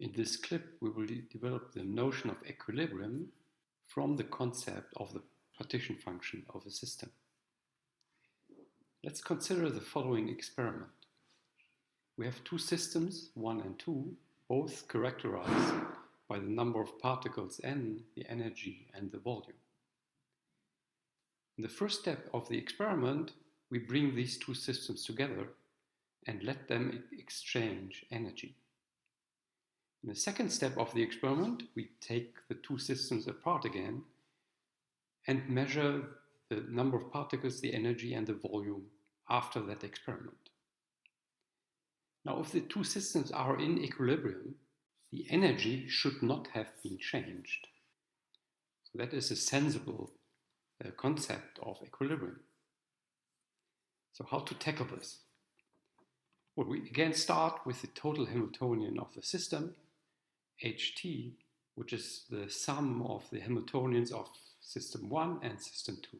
In this clip, we will develop the notion of equilibrium from the concept of the partition function of a system. Let's consider the following experiment. We have two systems, 1 and 2, both characterized by the number of particles n, the energy, and the volume. In the first step of the experiment, we bring these two systems together and let them exchange energy. In the second step of the experiment, we take the two systems apart again and measure the number of particles, the energy, and the volume after that experiment. Now, if the two systems are in equilibrium, the energy should not have been changed. So that is a sensible concept of equilibrium. So how to tackle this? Well, we again start with the total Hamiltonian of the system, Ht, which is the sum of the Hamiltonians of system 1 and system 2.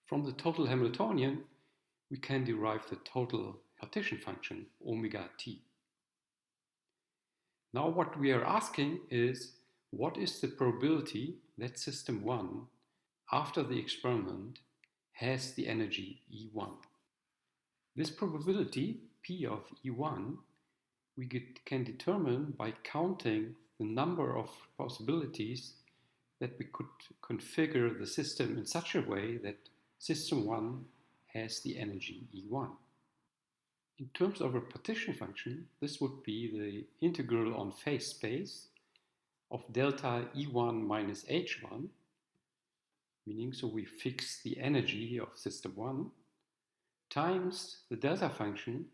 From the total Hamiltonian, we can derive the total partition function, omega t. Now what we are asking is, what is the probability that system 1, after the experiment, has the energy E1? This probability, P of E1, we can determine by counting the number of possibilities that we could configure the system in such a way that system 1 has the energy E1. In terms of a partition function, this would be the integral on phase space of delta E1 minus H1, meaning so we fix the energy of system 1, times the delta function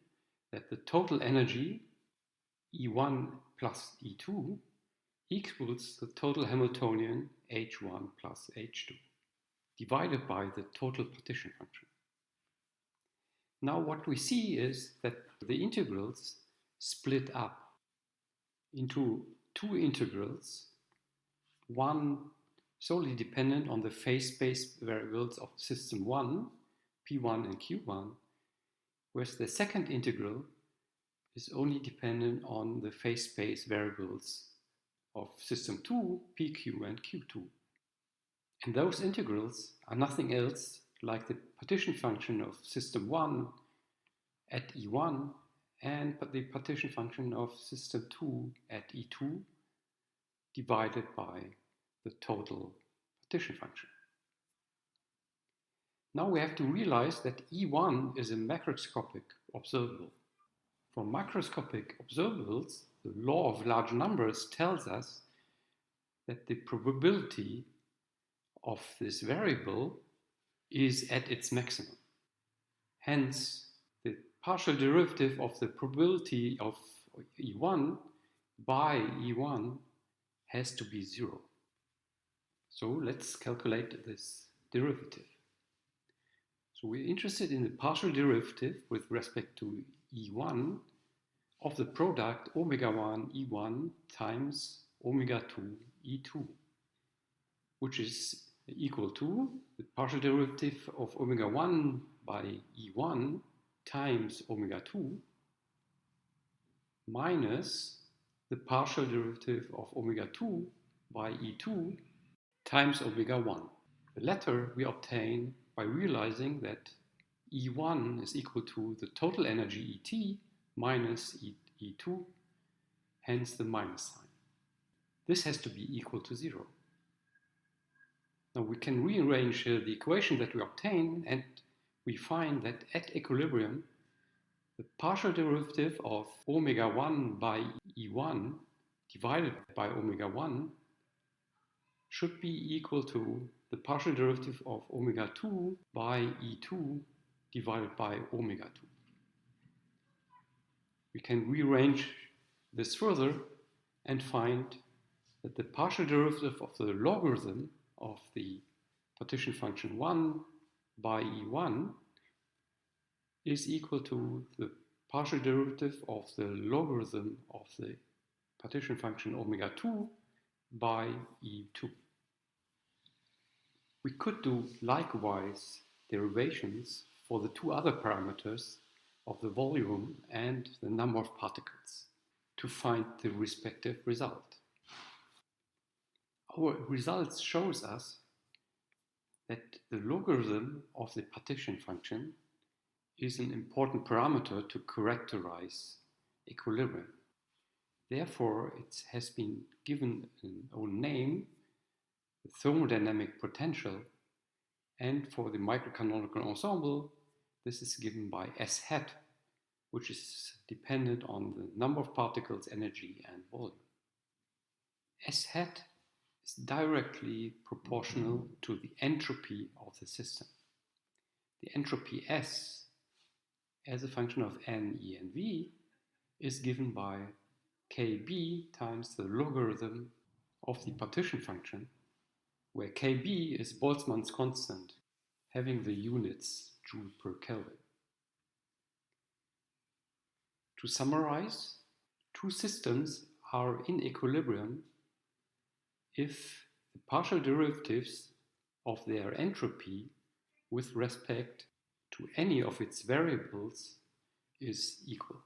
that the total energy E1 plus E2 equals the total Hamiltonian H1 plus H2, divided by the total partition function. Now what we see is that the integrals split up into two integrals, one solely dependent on the phase space variables of system 1, P1 and Q1, whereas the second integral is only dependent on the phase space variables of system 2, PQ and Q2. And those integrals are nothing else like the partition function of system 1 at E1 and the partition function of system 2 at E2 divided by the total partition function. Now we have to realize that E1 is a macroscopic observable. For macroscopic observables, the law of large numbers tells us that the probability of this variable is at its maximum. Hence, the partial derivative of the probability of E1 by E1 has to be 0. So let's calculate this derivative. So we're interested in the partial derivative with respect to E1 of the product omega 1 E1 times omega 2 E2, which is equal to the partial derivative of omega 1 by E1 times omega 2 minus the partial derivative of omega 2 by E2 times omega 1. The latter we obtain by realizing that E1 is equal to the total energy ET minus E2, hence the minus sign. This has to be equal to 0. Now we can rearrange the equation that we obtain, and we find that at equilibrium, the partial derivative of omega 1 by E1 divided by omega 1 should be equal to the partial derivative of omega 2 by E2 divided by omega 2. We can rearrange this further and find that the partial derivative of the logarithm of the partition function 1 by E1 is equal to the partial derivative of the logarithm of the partition function omega 2 by E2. We could do likewise derivations for the two other parameters of the volume and the number of particles. to find the respective result. Our results shows us that the logarithm of the partition function is an important parameter to characterize equilibrium. Therefore, it has been given an own name, the thermodynamic potential, and for the microcanonical ensemble, this is given by S hat, which is dependent on the number of particles, energy, and volume. S hat is directly proportional to the entropy of the system. The entropy S as a function of n, e, and v is given by kb times the logarithm of the partition function, where kb is Boltzmann's constant, having the units Joule per Kelvin. To summarize, two systems are in equilibrium if the partial derivatives of their entropy with respect to any of its variables is equal.